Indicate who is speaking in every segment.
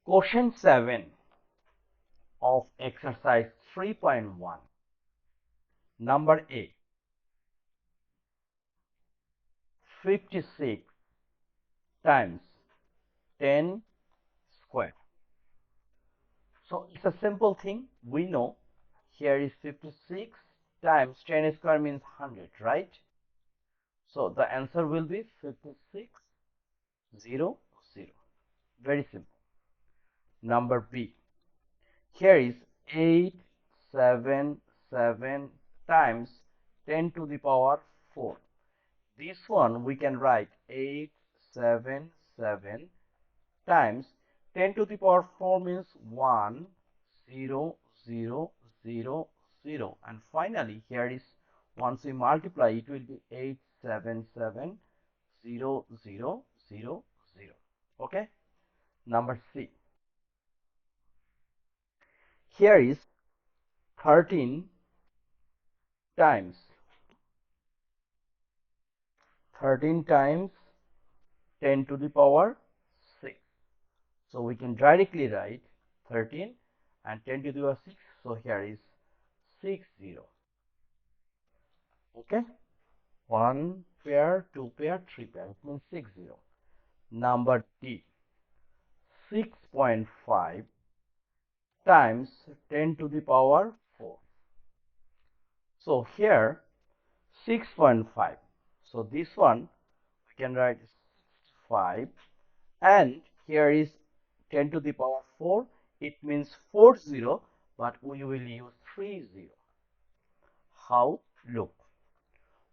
Speaker 1: Question 7 of exercise 3.1. Number A, 56 times 10 square. So it's a simple thing. We know here is 56 times 10 square means 100, right? So the answer will be 56, 0, 0. Very simple. Number B, here is 877 times 10 to the power 4. This one we can write 877 times 10 to the power 4 means 1, 0, 0, 0, 0. And finally, here is once we multiply, it will be 877, 0, 0, 0, 0. Okay? Number C. Here is 13 times 10 to the power 6. So we can directly write 13 and 10 to the power 6. So here is 60. Okay? 1 pair, 2 pair, 3 pair. It means 60. Number D. 6.5 times 10 to the power 4. So here 6.5. So this one we can write 5, and here is 10 to the power 4. It means 40, but we will use 30. How? Look,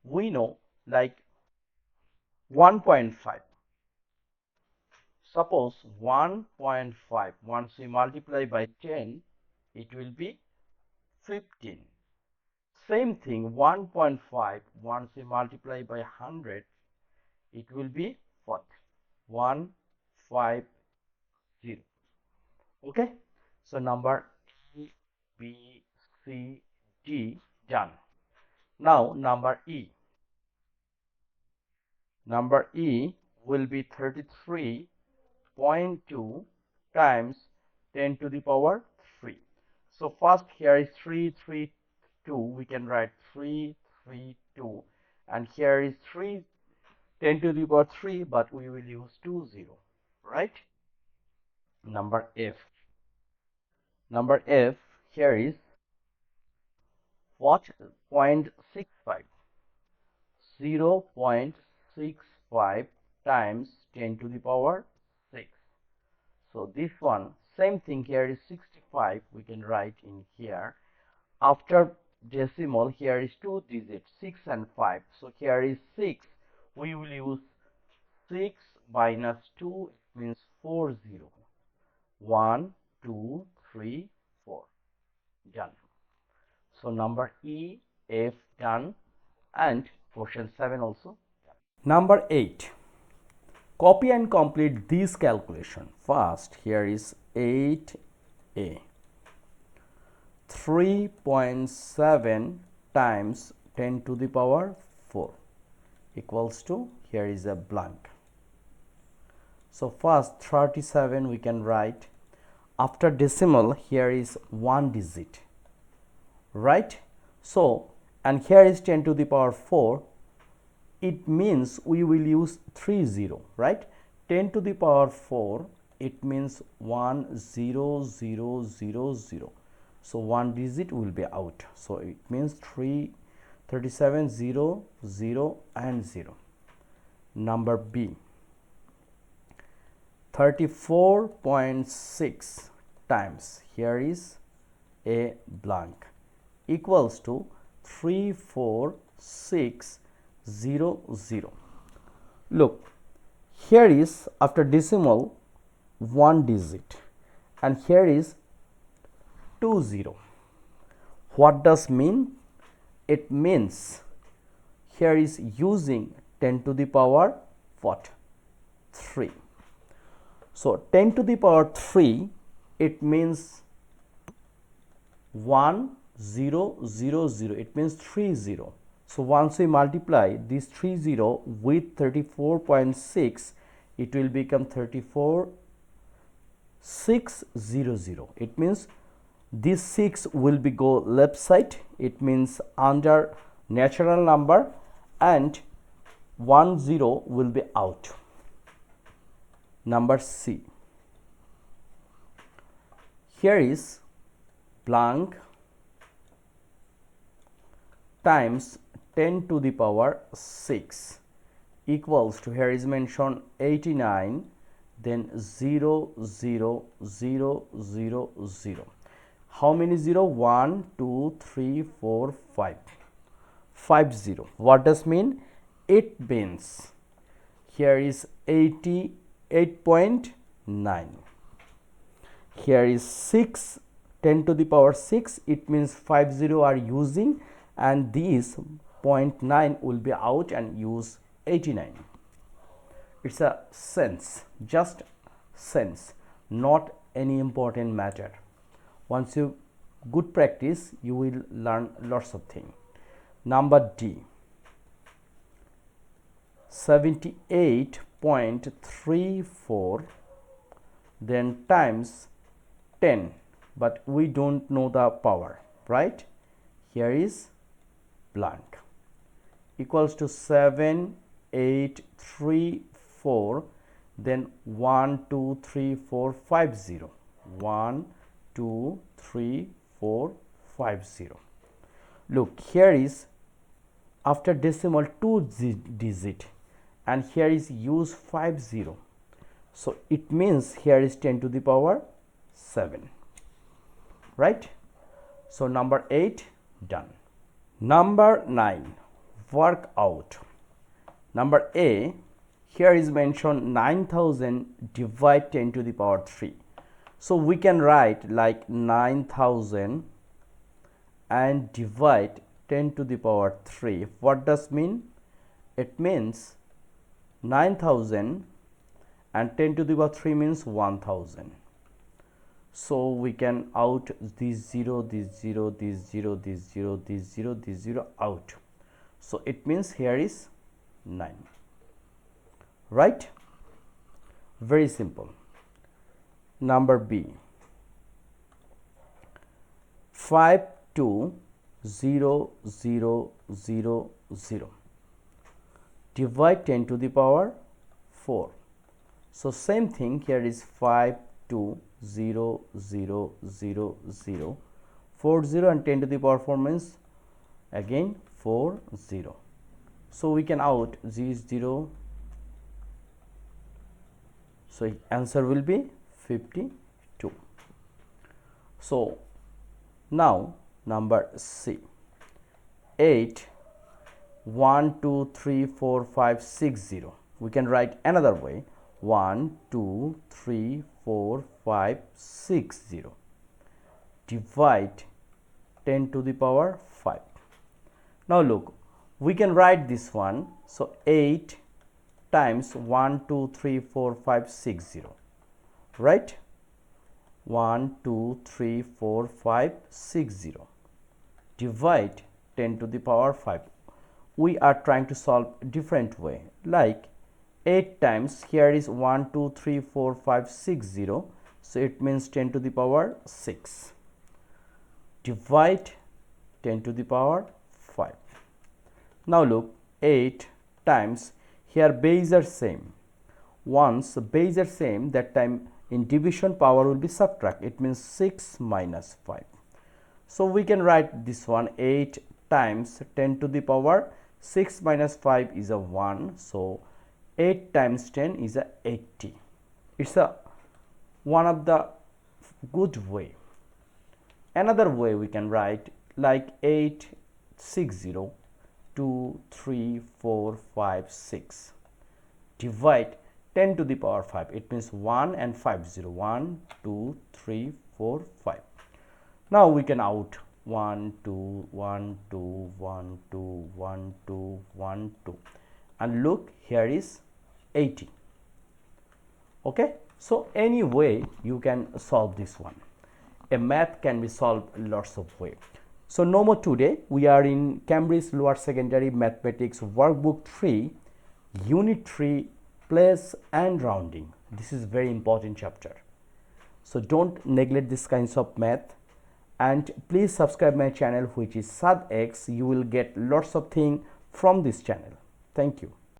Speaker 1: we know like 1.5. Suppose 1.5, once we multiply by 10, it will be 15. Same thing, 1.5, once we multiply by 100, it will be what? 150. Okay? So number A, B, C, D done. Now number E. Number E will be 33.2 times 10 to the power 3. So first here is 332. We can write 332, and here is 10 to the power 3, but we will use 20, right? Number F. Number F here is what? 0.65. 0.65 times 10 to the power 6. So this one, same thing, here is 65. We can write in here. After decimal, here is 2 digits, 6 and 5. So here is 6. We will use 6 minus 2, it means 40. 1, 2, 3, 4. Done. So number E, F done, and question 7 also. Number 8. Copy and complete this calculation. First, here is 8a. 3.7 times 10 to the power 4 equals to, here is a blank. So first 37 we can write. After decimal, here is 1 digit, right? So, and here is 10 to the power 4. It means we will use 30, right? 10 to the power 4, it means 1, 0, 0, 0, 0. So 1 digit will be out. So it means 37, 0, 0 and 0. Number B. 34.6 times, here is a blank, equals to 34600. Look, here is after decimal 1 digit, and here is 20. What does mean? It means here is using 10 to the power what? 3. So 10 to the power 3, it means 1, 0, 0, 0. It means 30. So once we multiply this 30 with 34.6, it will become 34 600. It means this 6 will be go left side. It means under natural number, and 10 will be out. Number C. Here is blank times 10 to the power 6 equals to, here is mentioned 89, then 0 0 0 0 0. How many 0? 1 2 3 4 5. 50. What does mean? It means here is 88.9. Here is 6, 10 to the power 6. It means 50 are using, and this 0.9 will be out and use 89. It's a sense, just sense, not any important matter. Once you good practice, you will learn lots of things. Number D. 78.34 then times 10, but we don't know the power, right? Here is blank equals to 7834, then 1 2 3 4 50. 1 2 3 4 50. Look, here is after decimal 2 digit, and here is use 50. So it means here is 10 to the power 7, right? So number 8 done. Number 9, work out. Number A, here is mentioned 9000 divide 10 to the power 3. So we can write like 9000 and divide 10 to the power 3. What does mean? It means 9000 and 10 to the power 3 means 1000. So we can out this 0, this 0, this 0, this 0, this 0, this 0 out. So it means here is 9, right? Very simple. Number B, 520000 divide 10 to the power 4. So same thing, here is 520000 40 and 10 to the power 4 means again 40. So we can out this 0. So answer will be 52. So now number C, 8 1 2 3 4 5 6 0. We can write another way, 1 2 3 4 5 6 0 divide 10 to the power 5. Now look, we can write this one. So 8 times 1 2 3 4 5 6 0, right? 1 2 3 4 5 6 0 divide 10 to the power 5. We are trying to solve different way, like 8 times, here is 1 2 3 4 5 6 0, so it means 10 to the power 6 divide 10 to the power 5. Now look, 8 times, here base are same. Once base are same, that time in division power will be subtract. It means 6 minus 5. So we can write this one, 8 times 10 to the power 6 minus 5 is a 1. So 8 times 10 is a 80. It's a one of the good way. Another way we can write like 8 6 0 2 3 4 5 6 divide 10 to the power 5. It means 1 and 5 0, 1 2 3 4 5. Now we can out 1 2 1 2 1 2 1 2 1 2, and look, here is 80. Okay, so any way you can solve this one. A math can be solved lots of way. So no more today. We are in Cambridge Lower Secondary Mathematics Workbook 3, Unit 3, Place and Rounding. This is very important chapter.
Speaker 2: So don't neglect this kinds of math, and please subscribe my channel, which is SADX. You will get lots of things from this channel. Thank you.